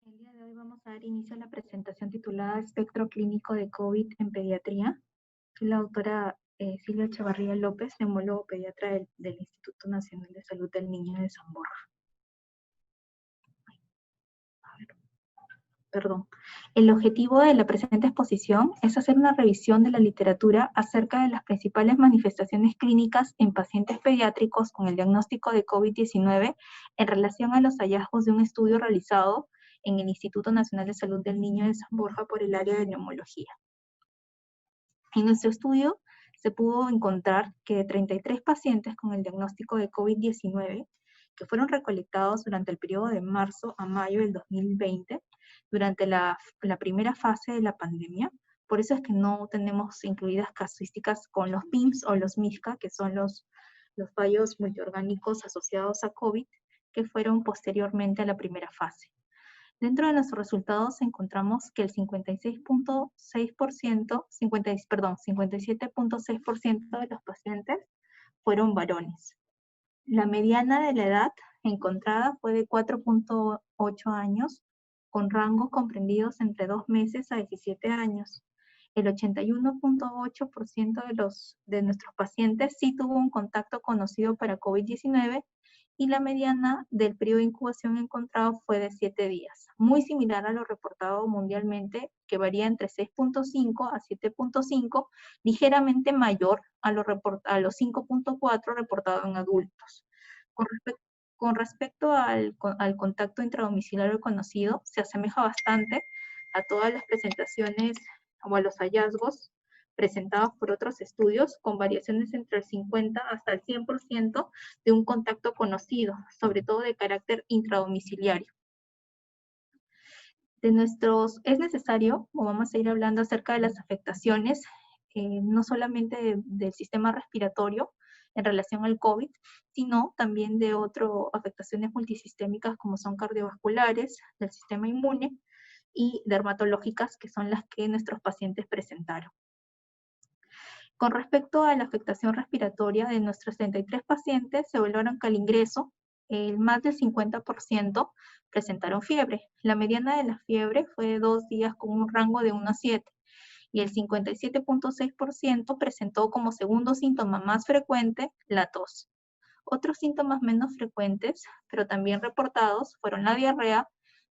El día de hoy vamos a dar inicio a la presentación titulada Espectro Clínico de COVID en Pediatría. Soy la doctora Silvia Echevarría López, neumólogo pediatra del Instituto Nacional de Salud del Niño de San Borja. El objetivo de la presente exposición es hacer una revisión de la literatura acerca de las principales manifestaciones clínicas en pacientes pediátricos con el diagnóstico de COVID-19 en relación a los hallazgos de un estudio realizado en el Instituto Nacional de Salud del Niño de San Borja por el área de neumología. En nuestro estudio se pudo encontrar que de 33 pacientes con el diagnóstico de COVID-19 que fueron recolectados durante el periodo de marzo a mayo del 2020, durante la primera fase de la pandemia. Por eso es que no tenemos incluidas casuísticas con los PIMS o los MISCA, que son los fallos multiorgánicos asociados a COVID, que fueron posteriormente a la primera fase. Dentro de nuestros resultados encontramos que el 57.6% de los pacientes fueron varones. La mediana de la edad encontrada fue de 4.8 años, con rangos comprendidos entre 2 meses a 17 años. El 81.8% de nuestros pacientes sí tuvo un contacto conocido para COVID-19 y la mediana del periodo de incubación encontrado fue de 7 días, muy similar a lo reportado mundialmente, que varía entre 6.5 a 7.5, ligeramente mayor a los 5.4 reportados en adultos. Con respecto al contacto intradomiciliario conocido, se asemeja bastante a todas las presentaciones o a los hallazgos presentados por otros estudios, con variaciones entre el 50 hasta el 100% de un contacto conocido, sobre todo de carácter intradomiciliario. Es necesario, o vamos a ir hablando acerca de las afectaciones, no solamente del sistema respiratorio en relación al COVID, sino también de otras afectaciones multisistémicas como son cardiovasculares, del sistema inmune y dermatológicas, que son las que nuestros pacientes presentaron. Con respecto a la afectación respiratoria de nuestros 33 pacientes, se evaluaron que al ingreso, más del 50% presentaron fiebre. La mediana de la fiebre fue de 2 días con un rango de 1 a 7, y el 57.6% presentó como segundo síntoma más frecuente la tos. Otros síntomas menos frecuentes, pero también reportados, fueron la diarrea,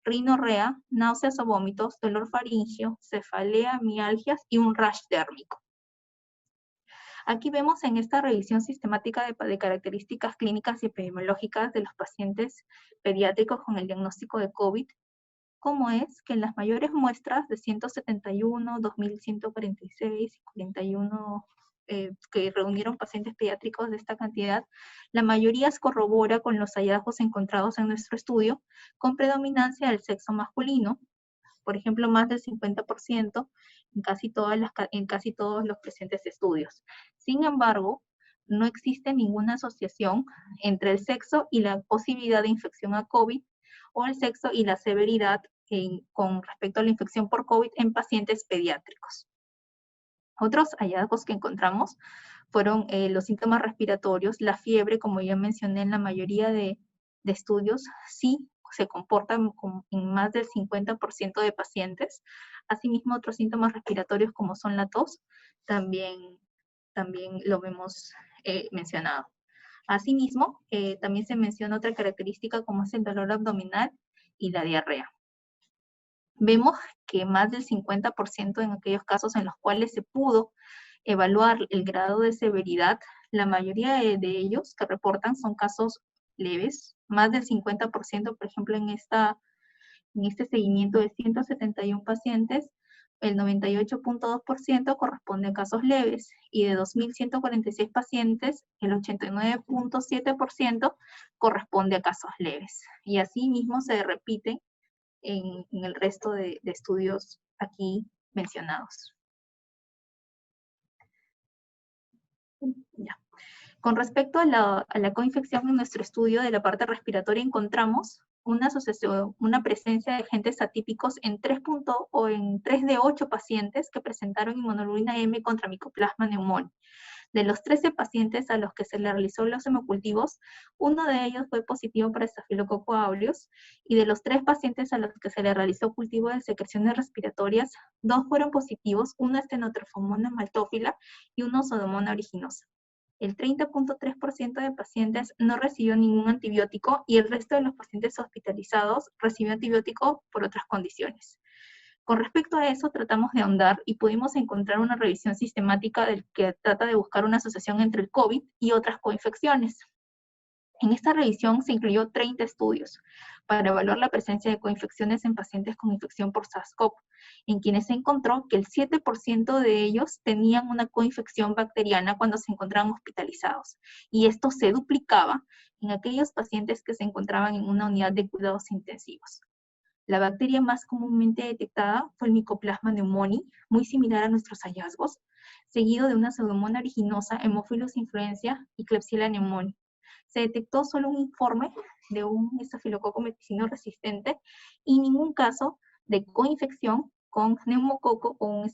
rinorrea, náuseas o vómitos, dolor faríngeo, cefalea, mialgias y un rash dérmico. Aquí vemos en esta revisión sistemática de características clínicas y epidemiológicas de los pacientes pediátricos con el diagnóstico de COVID, cómo es que en las mayores muestras de 171, 2.146 y 41 que reunieron pacientes pediátricos de esta cantidad, la mayoría se corrobora con los hallazgos encontrados en nuestro estudio, con predominancia del sexo masculino, por ejemplo, más del 50% en casi todos los presentes estudios. Sin embargo, no existe ninguna asociación entre el sexo y la posibilidad de infección a COVID o el sexo y la severidad con respecto a la infección por COVID en pacientes pediátricos. Otros hallazgos que encontramos fueron los síntomas respiratorios, la fiebre, como ya mencioné en la mayoría de estudios, sí se comportan en más del 50% de pacientes. Asimismo, otros síntomas respiratorios como son la tos, también lo hemos mencionado. Asimismo, también se menciona otra característica como es el dolor abdominal y la diarrea. Vemos que más del 50% en aquellos casos en los cuales se pudo evaluar el grado de severidad, la mayoría de ellos que reportan son casos leves. Más del 50%, por ejemplo, en este seguimiento de 171 pacientes, el 98.2% corresponde a casos leves, y de 2.146 pacientes, el 89.7% corresponde a casos leves. Y así mismo se repite en el resto de estudios aquí mencionados. Ya. Con respecto a la coinfección en nuestro estudio de la parte respiratoria, encontramos una asociación, una presencia de agentes atípicos en 3 de 8 pacientes que presentaron inmunoglobulina M contra Mycoplasma pneumoniae. De los 13 pacientes a los que se le realizó los hemocultivos, uno de ellos fue positivo para Staphylococcus aureus, y de los 3 pacientes a los que se le realizó cultivo de secreciones respiratorias, 2 fueron positivos, uno es Pseudomonas maltófila y uno Pseudomonas aeruginosa. El 30.3% de pacientes no recibió ningún antibiótico y el resto de los pacientes hospitalizados recibió antibiótico por otras condiciones. Con respecto a eso, tratamos de ahondar y pudimos encontrar una revisión sistemática del que trata de buscar una asociación entre el COVID y otras coinfecciones. En esta revisión se incluyó 30 estudios para evaluar la presencia de coinfecciones en pacientes con infección por SARS-CoV, en quienes se encontró que el 7% de ellos tenían una coinfección bacteriana cuando se encontraban hospitalizados, y esto se duplicaba en aquellos pacientes que se encontraban en una unidad de cuidados intensivos. La bacteria más comúnmente detectada fue el Mycoplasma pneumoniae, muy similar a nuestros hallazgos, seguido de una Pseudomonas aeruginosa, Haemophilus influenza y Klebsiella pneumoniae. Se detectó solo un informe de un estafilococo meticino resistente y ningún caso de coinfección con neumococo o un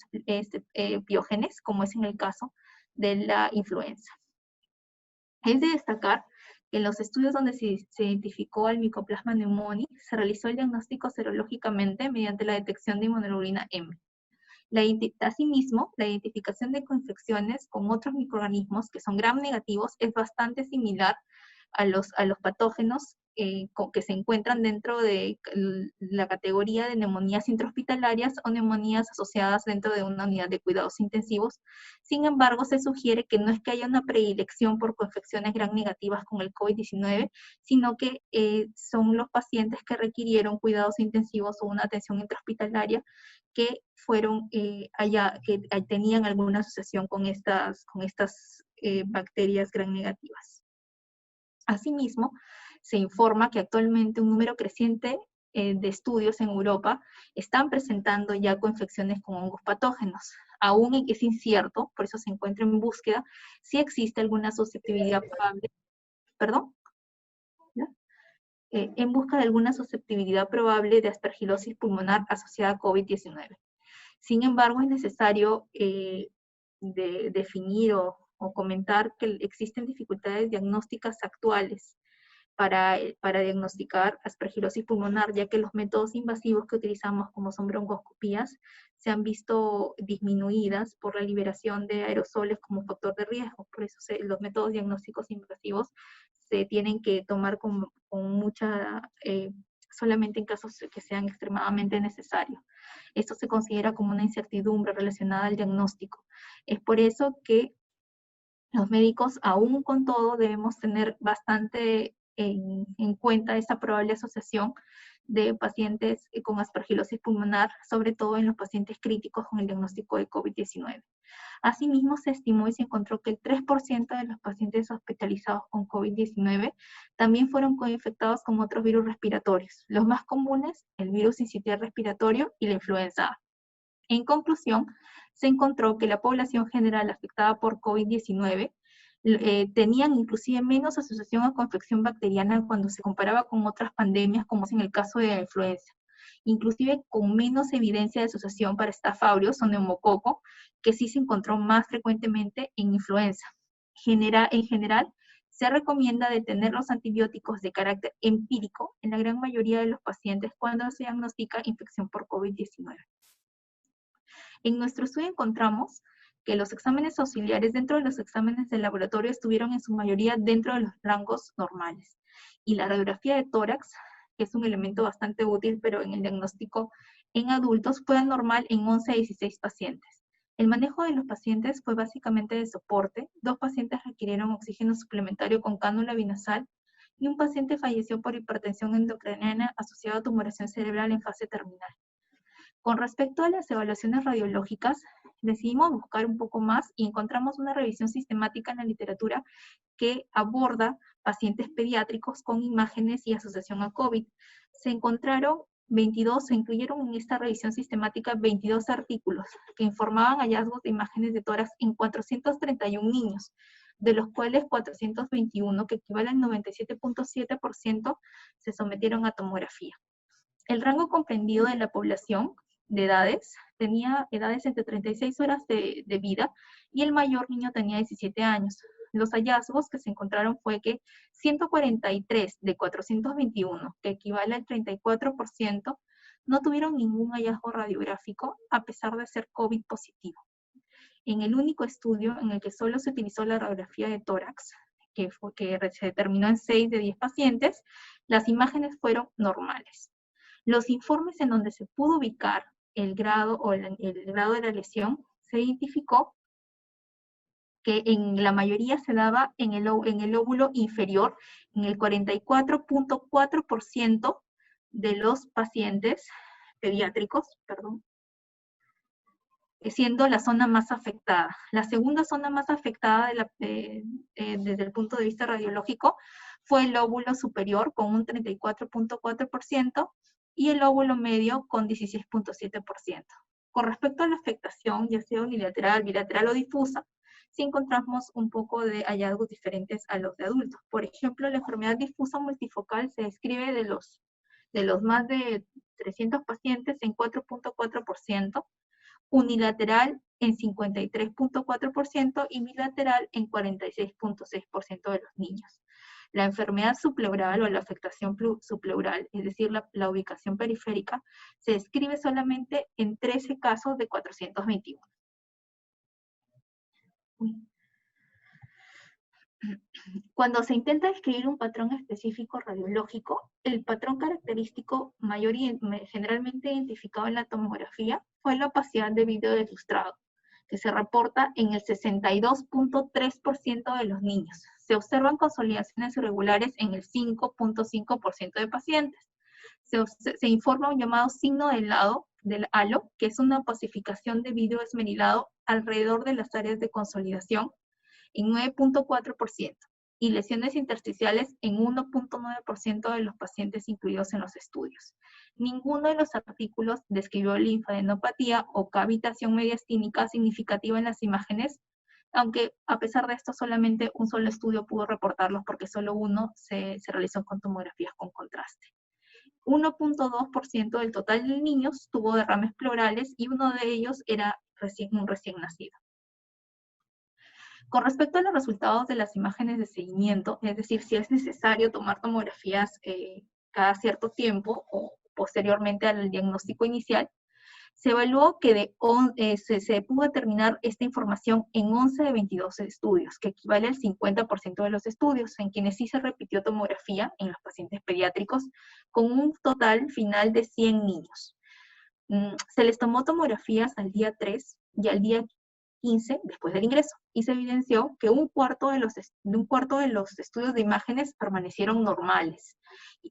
piógenes, como es en el caso de la influenza. Es de destacar que en los estudios donde se identificó al Mycoplasma pneumoniae, se realizó el diagnóstico serológicamente mediante la detección de inmunoglobulina M. Asimismo, la identificación de coinfecciones con otros microorganismos que son gram negativos es bastante similar a los patógenos que se encuentran dentro de la categoría de neumonías intrahospitalarias o neumonías asociadas dentro de una unidad de cuidados intensivos. Sin embargo, se sugiere que no es que haya una predilección por coinfecciones gram negativas con el COVID-19, sino que son los pacientes que requirieron cuidados intensivos o una atención intrahospitalaria que fueron que tenían alguna asociación con estas bacterias gram negativas. Asimismo, se informa que actualmente un número creciente de estudios en Europa están presentando ya coinfecciones con hongos patógenos. Aún es incierto, por eso se encuentra en búsqueda, si existe alguna susceptibilidad probable, en busca de alguna susceptibilidad probable de aspergilosis pulmonar asociada a COVID-19. Sin embargo, es necesario definir o comentar que existen dificultades diagnósticas actuales para diagnosticar aspergilosis pulmonar, ya que los métodos invasivos que utilizamos, como son broncoscopías, se han visto disminuidas por la liberación de aerosoles como factor de riesgo. Por eso los métodos diagnósticos invasivos se tienen que tomar con mucha, solamente en casos que sean extremadamente necesarios. Esto se considera como una incertidumbre relacionada al diagnóstico. Es por eso que los médicos, aún con todo, debemos tener bastante en cuenta esa probable asociación de pacientes con aspergilosis pulmonar, sobre todo en los pacientes críticos con el diagnóstico de COVID-19. Asimismo, se estimó y se encontró que el 3% de los pacientes hospitalizados con COVID-19 también fueron coinfectados con otros virus respiratorios. Los más comunes, el virus sincitial respiratorio y la influenza A. En conclusión, se encontró que la población general afectada por COVID-19 tenían inclusive menos asociación a coinfección bacteriana cuando se comparaba con otras pandemias, como es en el caso de la influenza, inclusive con menos evidencia de asociación para Staph aureus o neumococo, que sí se encontró más frecuentemente en influenza. En general, se recomienda detener los antibióticos de carácter empírico en la gran mayoría de los pacientes cuando se diagnostica infección por COVID-19. En nuestro estudio encontramos que los exámenes auxiliares dentro de los exámenes de laboratorio estuvieron en su mayoría dentro de los rangos normales. Y la radiografía de tórax, que es un elemento bastante útil, pero en el diagnóstico en adultos, fue anormal en 11 a 16 pacientes. El manejo de los pacientes fue básicamente de soporte. 2 pacientes requirieron oxígeno suplementario con cánula binasal y un paciente falleció por hipertensión endocriniana asociada a tumoración cerebral en fase terminal. Con respecto a las evaluaciones radiológicas, decidimos buscar un poco más y encontramos una revisión sistemática en la literatura que aborda pacientes pediátricos con imágenes y asociación a COVID. Se incluyeron en esta revisión sistemática 22 artículos que informaban hallazgos de imágenes de tórax en 431 niños, de los cuales 421, que equivale al 97.7%, se sometieron a tomografía. El rango comprendido de la población de edades tenía edades entre 36 horas de vida y el mayor niño tenía 17 años. Los hallazgos que se encontraron fue que 143 de 421, que equivale al 34%, no tuvieron ningún hallazgo radiográfico a pesar de ser COVID positivo. En el único estudio en el que solo se utilizó la radiografía de tórax, que se determinó en 6 de 10 pacientes, las imágenes fueron normales. Los informes en donde se pudo ubicar el grado o el grado de la lesión, se identificó que en la mayoría se daba en el lóbulo inferior, en el 44.4% de los pacientes pediátricos, siendo la zona más afectada. La segunda zona más afectada desde el punto de vista radiológico fue el lóbulo superior con un 34.4% y el lóbulo medio con 16.7%. Con respecto a la afectación, ya sea unilateral, bilateral o difusa, sí encontramos un poco de hallazgos diferentes a los de adultos. Por ejemplo, la enfermedad difusa multifocal se describe de los más de 300 pacientes en 4.4%, unilateral en 53.4% y bilateral en 46.6% de los niños. La enfermedad subpleural o la afectación subpleural, es decir, la ubicación periférica, se describe solamente en 13 casos de 421. Cuando se intenta describir un patrón específico radiológico, el patrón característico mayor y generalmente identificado en la tomografía fue la opacidad de vídeo ilustrado, que se reporta en el 62.3% de los niños. Se observan consolidaciones irregulares en el 5.5% de pacientes. Se informa un llamado signo del halo, que es una opacificación de vídeo esmerilado alrededor de las áreas de consolidación, en 9.4%, y lesiones intersticiales en 1.9% de los pacientes incluidos en los estudios. Ninguno de los artículos describió linfadenopatía o cavitación mediastínica significativa en las imágenes, aunque a pesar de esto solamente un solo estudio pudo reportarlos porque solo uno se realizó con tomografías con contraste. 1.2% del total de niños tuvo derrames pleurales y uno de ellos era un recién nacido. Con respecto a los resultados de las imágenes de seguimiento, es decir, si es necesario tomar tomografías cada cierto tiempo o posteriormente al diagnóstico inicial, se evaluó que se pudo determinar esta información en 11 de 22 estudios, que equivale al 50% de los estudios, en quienes sí se repitió tomografía en los pacientes pediátricos, con un total final de 100 niños. Se les tomó tomografías al día 3 y al día 15 después del ingreso, y se evidenció que un cuarto de los estudios de imágenes permanecieron normales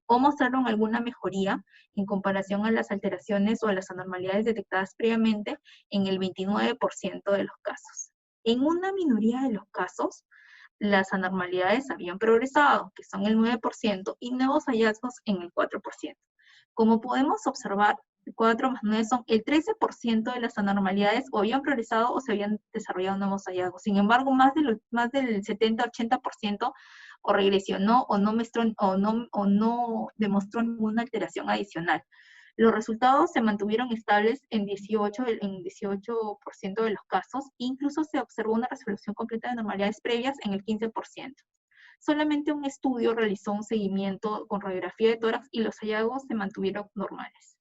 o mostraron alguna mejoría en comparación a las alteraciones o a las anormalidades detectadas previamente en el 29% de los casos. En una minoría de los casos, las anormalidades habían progresado, que son el 9%, y nuevos hallazgos en el 4%. Como podemos observar, 4 más 9 son el 13% de las anormalidades o habían progresado o se habían desarrollado nuevos hallazgos. Sin embargo, más del 70-80% o regresionó o no demostró ninguna alteración adicional. Los resultados se mantuvieron estables en 18% de los casos, incluso se observó una resolución completa de anormalidades previas en el 15%. Solamente un estudio realizó un seguimiento con radiografía de tórax y los hallazgos se mantuvieron normales.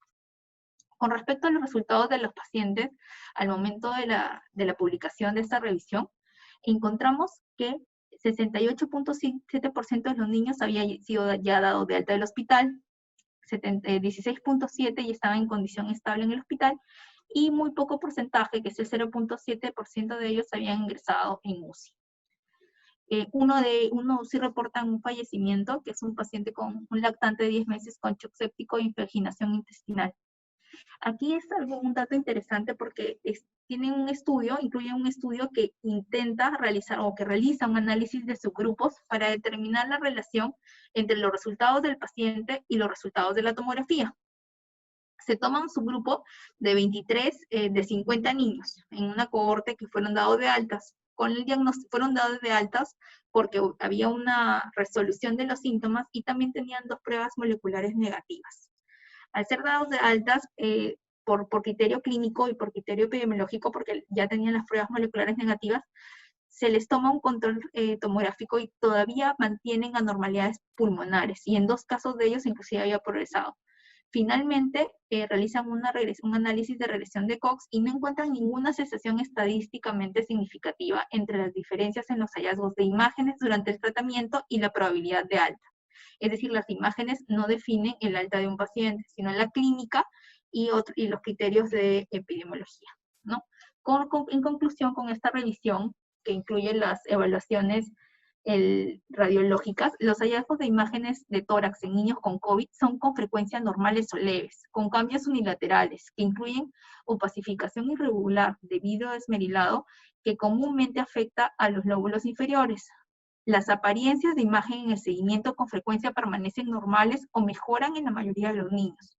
Con respecto a los resultados de los pacientes, al momento de la publicación de esta revisión, encontramos que 68.7% de los niños había sido ya dado de alta del hospital, 16.7% ya estaba en condición estable en el hospital, y muy poco porcentaje, que es el 0.7% de ellos, habían ingresado en UCI. Uno sí reporta un fallecimiento, que es un paciente con un lactante de 10 meses con shock séptico e infiltración intestinal. Aquí es un dato interesante porque incluye un estudio que intenta realizar o que realiza un análisis de subgrupos para determinar la relación entre los resultados del paciente y los resultados de la tomografía. Se toma un subgrupo de 23 de 50 niños en una cohorte que fueron dados de altas con el diagnóstico, fueron dados de altas porque había una resolución de los síntomas y también tenían 2 pruebas moleculares negativas. Al ser dados de altas, por criterio clínico y por criterio epidemiológico, porque ya tenían las pruebas moleculares negativas, se les toma un control tomográfico y todavía mantienen anormalidades pulmonares, y en 2 casos de ellos inclusive había progresado. Finalmente, realizan un análisis de regresión de Cox y no encuentran ninguna asociación estadísticamente significativa entre las diferencias en los hallazgos de imágenes durante el tratamiento y la probabilidad de alta. Es decir, las imágenes no definen el alta de un paciente, sino la clínica y los criterios de epidemiología, ¿no? En conclusión, con esta revisión, que incluye las evaluaciones radiológicas, los hallazgos de imágenes de tórax en niños con COVID son con frecuencia normales o leves, con cambios unilaterales, que incluyen opacificación irregular de vidrio esmerilado, que comúnmente afecta a los lóbulos inferiores. Las apariencias de imagen en el seguimiento con frecuencia permanecen normales o mejoran en la mayoría de los niños.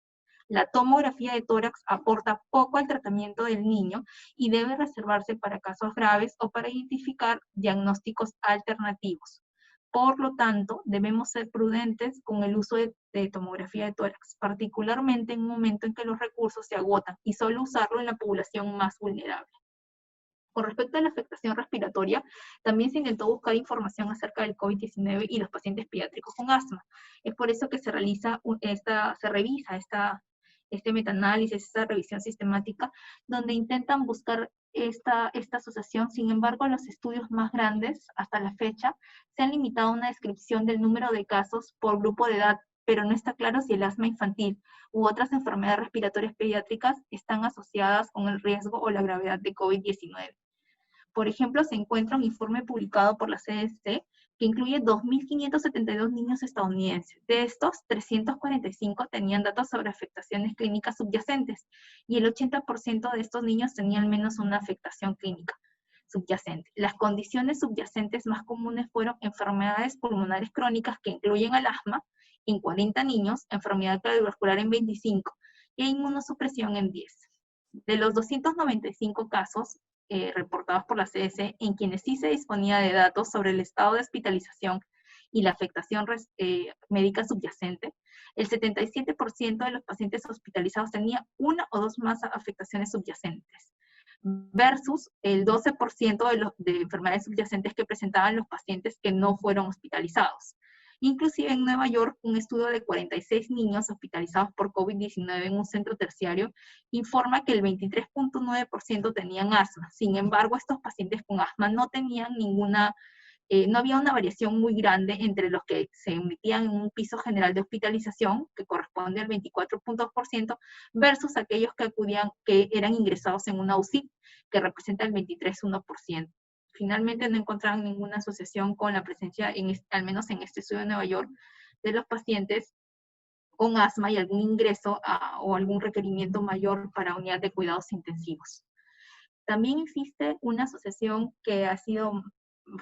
La tomografía de tórax aporta poco al tratamiento del niño y debe reservarse para casos graves o para identificar diagnósticos alternativos. Por lo tanto, debemos ser prudentes con el uso de tomografía de tórax, particularmente en un momento en que los recursos se agotan, y solo usarlo en la población más vulnerable. Con respecto a la afectación respiratoria, también se intentó buscar información acerca del COVID-19 y los pacientes pediátricos con asma. Es por eso que se revisa este metaanálisis, esta revisión sistemática, donde intentan buscar esta asociación. Sin embargo, los estudios más grandes hasta la fecha se han limitado a una descripción del número de casos por grupo de edad, pero no está claro si el asma infantil u otras enfermedades respiratorias pediátricas están asociadas con el riesgo o la gravedad de COVID-19. Por ejemplo, se encuentra un informe publicado por la CDC que incluye 2.572 niños estadounidenses. De estos, 345 tenían datos sobre afectaciones clínicas subyacentes, y el 80% de estos niños tenían al menos una afectación clínica subyacente. Las condiciones subyacentes más comunes fueron enfermedades pulmonares crónicas que incluyen al asma en 40 niños, enfermedad cardiovascular en 25 e inmunosupresión en 10. De los 295 casos reportados por la CDC, en quienes sí se disponía de datos sobre el estado de hospitalización y la afectación médica subyacente, el 77% de los pacientes hospitalizados tenía una o dos más afectaciones subyacentes, versus el 12% de enfermedades subyacentes que presentaban los pacientes que no fueron hospitalizados. Inclusive en Nueva York, un estudio de 46 niños hospitalizados por COVID-19 en un centro terciario informa que el 23.9% tenían asma. Sin embargo, estos pacientes con asma no tenían no había una variación muy grande entre los que se emitían en un piso general de hospitalización, que corresponde al 24%, versus aquellos que eran ingresados en una UCI, que representa el 23.1%. Finalmente no encontraron ninguna asociación con la presencia, al menos en este estudio de Nueva York, de los pacientes con asma y algún ingreso o algún requerimiento mayor para unidad de cuidados intensivos. También existe una asociación que ha sido,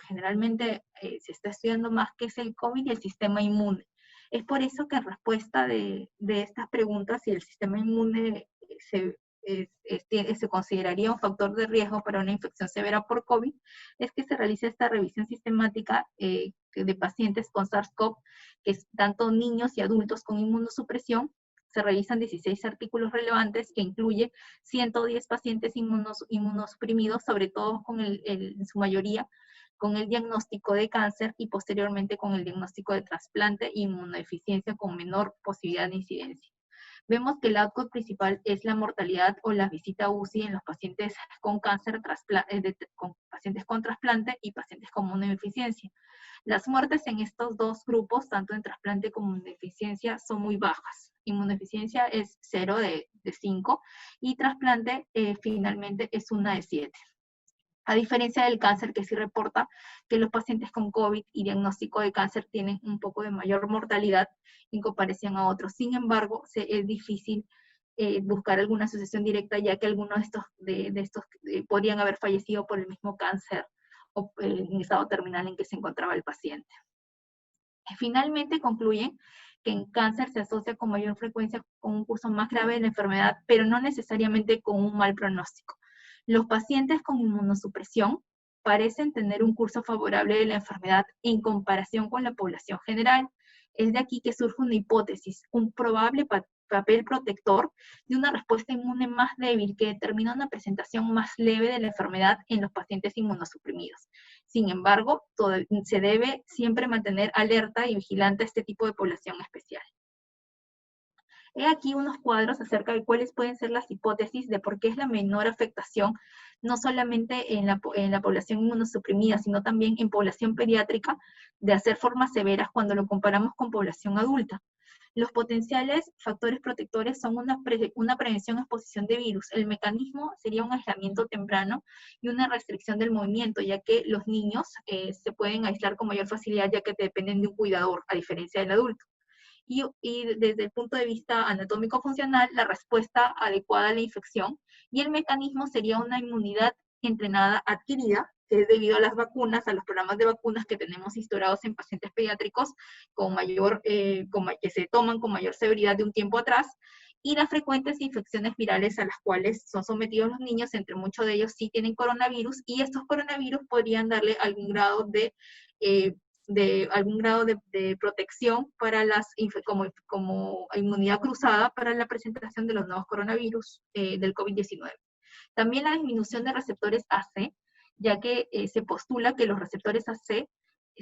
generalmente se está estudiando más, que es el COVID y el sistema inmune. Es por eso que en respuesta de estas preguntas, si el sistema inmune se consideraría un factor de riesgo para una infección severa por COVID, es que se realiza esta revisión sistemática de pacientes con SARS-CoV, que es tanto niños y adultos con inmunosupresión. Se revisan 16 artículos relevantes, que incluye 110 pacientes inmunosuprimidos, sobre todo en su mayoría con el diagnóstico de cáncer y posteriormente con el diagnóstico de trasplante e inmunodeficiencia con menor posibilidad de incidencia. Vemos que el outcome principal es la mortalidad o la visita a UCI en los pacientes con cáncer, con pacientes con trasplante y pacientes con inmunodeficiencia. Las muertes en estos dos grupos, tanto en trasplante como en inmunodeficiencia, son muy bajas. Inmunodeficiencia es 0 de 5 y trasplante finalmente es 1 de 7. A diferencia del cáncer, que sí reporta que los pacientes con COVID y diagnóstico de cáncer tienen un poco de mayor mortalidad en comparación a otros. Sin embargo, es difícil buscar alguna asociación directa, ya que algunos de estos podrían haber fallecido por el mismo cáncer o en estado terminal en que se encontraba el paciente. Finalmente concluyen que en cáncer se asocia con mayor frecuencia con un curso más grave de la enfermedad, pero no necesariamente con un mal pronóstico. Los pacientes con inmunosupresión parecen tener un curso favorable de la enfermedad en comparación con la población general. Es de aquí que surge una hipótesis, un probable papel protector de una respuesta inmune más débil que determina una presentación más leve de la enfermedad en los pacientes inmunosuprimidos. Sin embargo, se debe siempre mantener alerta y vigilante a este tipo de población especial. He aquí unos cuadros acerca de cuáles pueden ser las hipótesis de por qué es la menor afectación, no solamente en la población inmunosuprimida, sino también en población pediátrica, de hacer formas severas cuando lo comparamos con población adulta. Los potenciales factores protectores son una prevención a exposición de virus. El mecanismo sería un aislamiento temprano y una restricción del movimiento, ya que los niños se pueden aislar con mayor facilidad, ya que dependen de un cuidador, a diferencia del adulto. Y desde el punto de vista anatómico-funcional, la respuesta adecuada a la infección, y el mecanismo sería una inmunidad entrenada adquirida, que es debido a las vacunas, a los programas de vacunas que tenemos instaurados en pacientes pediátricos que se toman con mayor severidad de un tiempo atrás, y las frecuentes infecciones virales a las cuales son sometidos los niños, entre muchos de ellos sí tienen coronavirus, y estos coronavirus podrían darle algún grado de protección para como inmunidad cruzada para la presentación de los nuevos coronavirus del COVID-19. También la disminución de receptores AC, ya que se postula que los receptores AC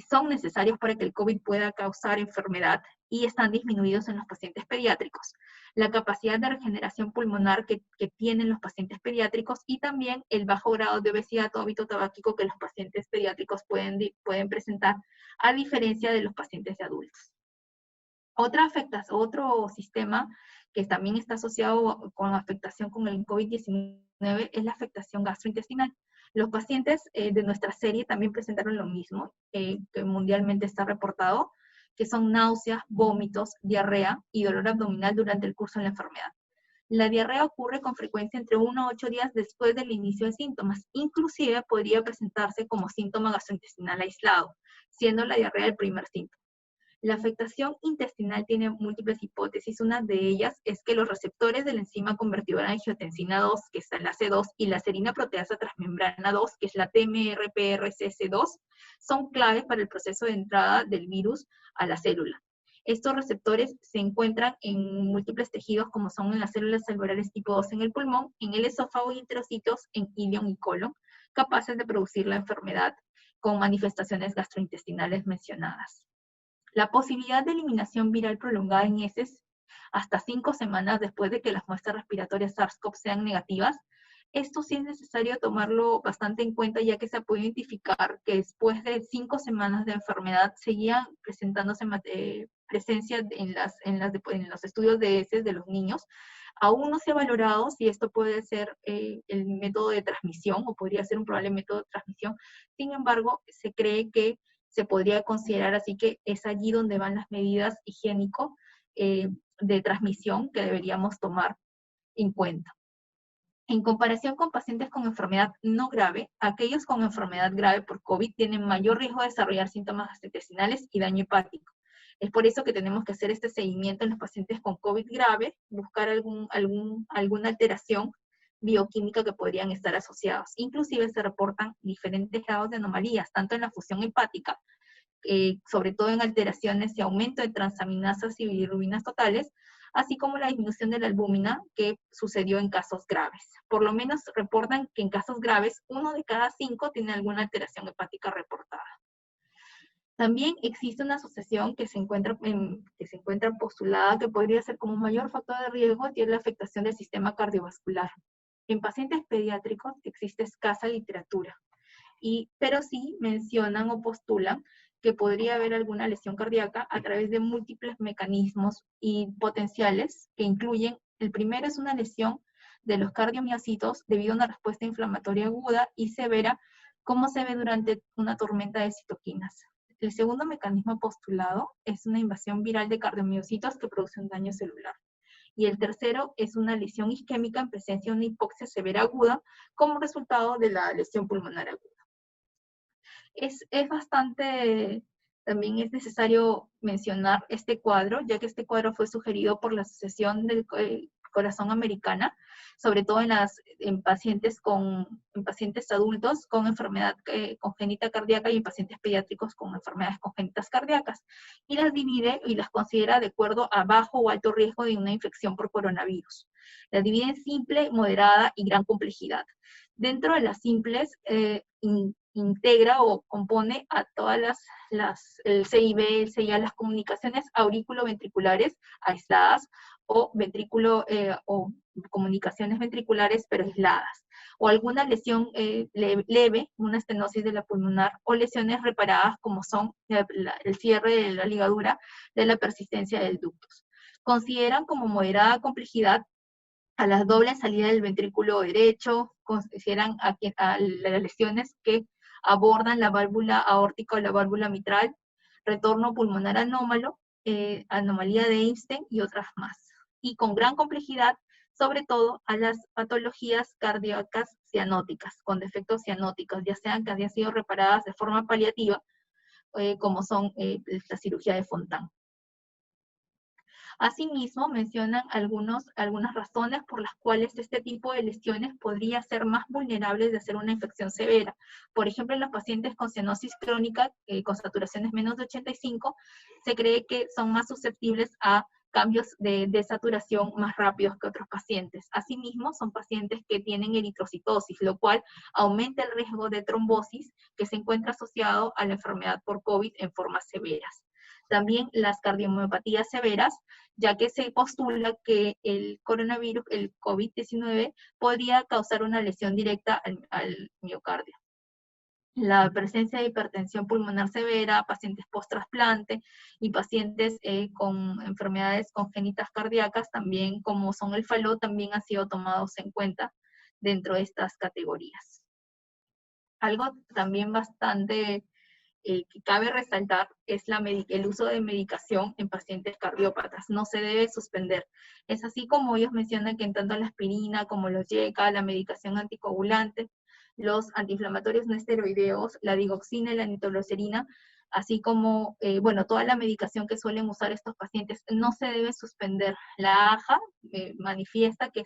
son necesarios para que el COVID pueda causar enfermedad y están disminuidos en los pacientes pediátricos. La capacidad de regeneración pulmonar que tienen los pacientes pediátricos, y también el bajo grado de obesidad o hábito tabáquico que los pacientes pediátricos pueden presentar, a diferencia de los pacientes de adultos. Otro sistema que también está asociado con la afectación con el COVID-19 es la afectación gastrointestinal. Los pacientes de nuestra serie también presentaron lo mismo, que mundialmente está reportado, que son náuseas, vómitos, diarrea y dolor abdominal durante el curso de la enfermedad. La diarrea ocurre con frecuencia entre 1 a 8 días después del inicio de síntomas. Inclusive podría presentarse como síntoma gastrointestinal aislado, siendo la diarrea el primer síntoma. La afectación intestinal tiene múltiples hipótesis. Una de ellas es que los receptores de la enzima convertidora de angiotensina 2, que es la C2, y la serina proteasa transmembrana 2, que es la TMRPRCS2, son claves para el proceso de entrada del virus a la célula. Estos receptores se encuentran en múltiples tejidos, como son en las células alveolares tipo 2 en el pulmón, en el esófago y enterocitos, en ilion y colon, capaces de producir la enfermedad con manifestaciones gastrointestinales mencionadas. La posibilidad de eliminación viral prolongada en heces hasta 5 semanas después de que las muestras respiratorias SARS-CoV sean negativas. Esto sí es necesario tomarlo bastante en cuenta, ya que se puede identificar que después de 5 semanas de enfermedad seguían presentándose presencia en los estudios de heces de los niños. Aún no se ha valorado si esto puede ser el método de transmisión o podría ser un probable método de transmisión. Sin embargo, se cree que se podría considerar, así que es allí donde van las medidas higiénicas de transmisión que deberíamos tomar en cuenta. En comparación con pacientes con enfermedad no grave, aquellos con enfermedad grave por COVID tienen mayor riesgo de desarrollar síntomas gastrointestinales y daño hepático. Es por eso que tenemos que hacer este seguimiento en los pacientes con COVID grave, buscar alguna alteración bioquímica que podrían estar asociados. Inclusive se reportan diferentes grados de anomalías, tanto en la función hepática, sobre todo en alteraciones y aumento de transaminasas y bilirrubinas totales, así como la disminución de la albúmina que sucedió en casos graves. Por lo menos reportan que en casos graves, 1 de cada 5 tiene alguna alteración hepática reportada. También existe una asociación que se encuentra postulada que podría ser como mayor factor de riesgo, y es la afectación del sistema cardiovascular. En pacientes pediátricos existe escasa literatura, pero sí mencionan o postulan que podría haber alguna lesión cardíaca a través de múltiples mecanismos y potenciales que incluyen: el primero es una lesión de los cardiomiocitos debido a una respuesta inflamatoria aguda y severa, como se ve durante una tormenta de citoquinas. El segundo mecanismo postulado es una invasión viral de cardiomiocitos que produce un daño celular. Y el tercero es una lesión isquémica en presencia de una hipoxia severa aguda como resultado de la lesión pulmonar aguda. También es necesario mencionar este cuadro, ya que este cuadro fue sugerido por la Asociación del corazón americana, sobre todo en pacientes adultos con enfermedad congénita cardíaca y en pacientes pediátricos con enfermedades congénitas cardíacas, y las divide y las considera de acuerdo a bajo o alto riesgo de una infección por coronavirus. Las divide en simple, moderada y gran complejidad. Dentro de las simples, integra o compone a todas el CIB, el CIA, las comunicaciones aurículo-ventriculares aisladas o comunicaciones ventriculares pero aisladas, o alguna lesión leve, una estenosis de la pulmonar, o lesiones reparadas como son el cierre de la ligadura de la persistencia del ductus. Consideran como moderada complejidad a la doble salida del ventrículo derecho, consideran a las lesiones que abordan la válvula aórtica o la válvula mitral, retorno pulmonar anómalo, anomalía de Einstein y otras más. Y con gran complejidad, sobre todo a las patologías cardíacas cianóticas, con defectos cianóticos, ya sean que hayan sido reparadas de forma paliativa, como son la cirugía de Fontan. Asimismo, mencionan algunas razones por las cuales este tipo de lesiones podría ser más vulnerables de hacer una infección severa. Por ejemplo, en los pacientes con cianosis crónica, con saturaciones menos de 85, se cree que son más susceptibles a cambios de saturación más rápidos que otros pacientes. Asimismo, son pacientes que tienen eritrocitosis, lo cual aumenta el riesgo de trombosis que se encuentra asociado a la enfermedad por COVID en formas severas. También las cardiomiopatías severas, ya que se postula que el coronavirus, el COVID-19, podría causar una lesión directa al miocardio. La presencia de hipertensión pulmonar severa, pacientes post-trasplante y pacientes con enfermedades congénitas cardíacas, también como son el FALO, también han sido tomados en cuenta dentro de estas categorías. Algo también bastante que cabe resaltar es el uso de medicación en pacientes cardiópatas. No se debe suspender. Es así como ellos mencionan que tanto la aspirina como los YECA, la medicación anticoagulante, los antiinflamatorios no esteroideos, la digoxina y la nitroglicerina, así como, toda la medicación que suelen usar estos pacientes, no se debe suspender. La AJA manifiesta que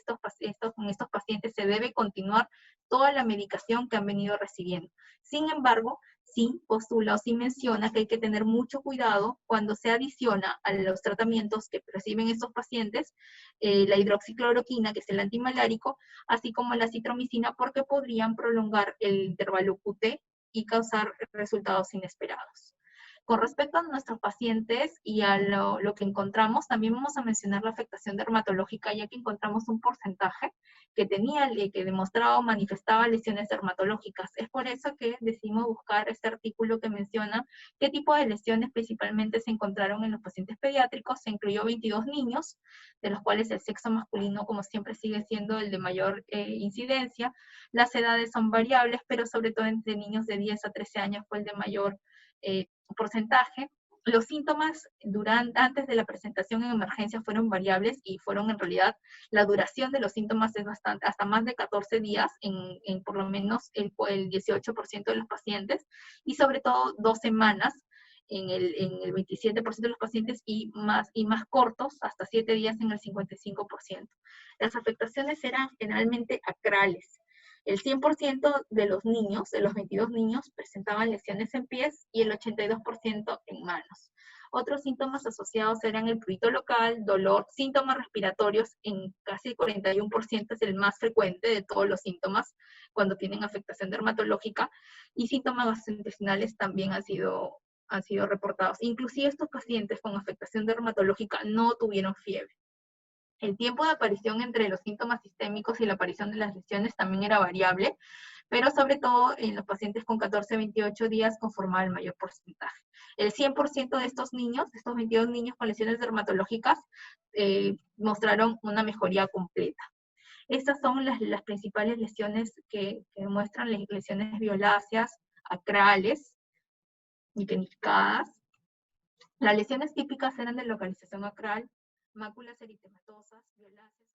con estos pacientes se debe continuar toda la medicación que han venido recibiendo. Sin embargo, sí postula o sí menciona que hay que tener mucho cuidado cuando se adiciona a los tratamientos que reciben estos pacientes la hidroxicloroquina, que es el antimalárico, así como la citromicina, porque podrían prolongar el intervalo QT y causar resultados inesperados. Con respecto a nuestros pacientes y a lo que encontramos, también vamos a mencionar la afectación dermatológica, ya que encontramos un porcentaje que demostraba o manifestaba lesiones dermatológicas. Es por eso que decidimos buscar este artículo que menciona qué tipo de lesiones principalmente se encontraron en los pacientes pediátricos. Se incluyó 22 niños, de los cuales el sexo masculino, como siempre, sigue siendo el de mayor incidencia. Las edades son variables, pero sobre todo entre niños de 10 a 13 años fue el de mayor porcentaje. Los síntomas antes de la presentación en emergencia fueron variables y fueron en realidad, la duración de los síntomas es hasta más de 14 días en por lo menos el 18% de los pacientes, y sobre todo 2 semanas en el 27% de los pacientes y más cortos, hasta 7 días en el 55%. Las afectaciones eran generalmente acrales. El 100% de los niños, de los 22 niños, presentaban lesiones en pies y el 82% en manos. Otros síntomas asociados eran el prurito local, dolor, síntomas respiratorios, en casi el 41% es el más frecuente de todos los síntomas cuando tienen afectación dermatológica, y síntomas gastrointestinales también han sido reportados. Inclusive estos pacientes con afectación dermatológica no tuvieron fiebre. El tiempo de aparición entre los síntomas sistémicos y la aparición de las lesiones también era variable, pero sobre todo en los pacientes con 14 a 28 días conformaba el mayor porcentaje. El 100% de estos niños, de estos 22 niños con lesiones dermatológicas, mostraron una mejoría completa. Estas son las principales lesiones que muestran lesiones violáceas, acrales y tenificadas. Las lesiones típicas eran de localización acral, máculas eritematosas, violáceas.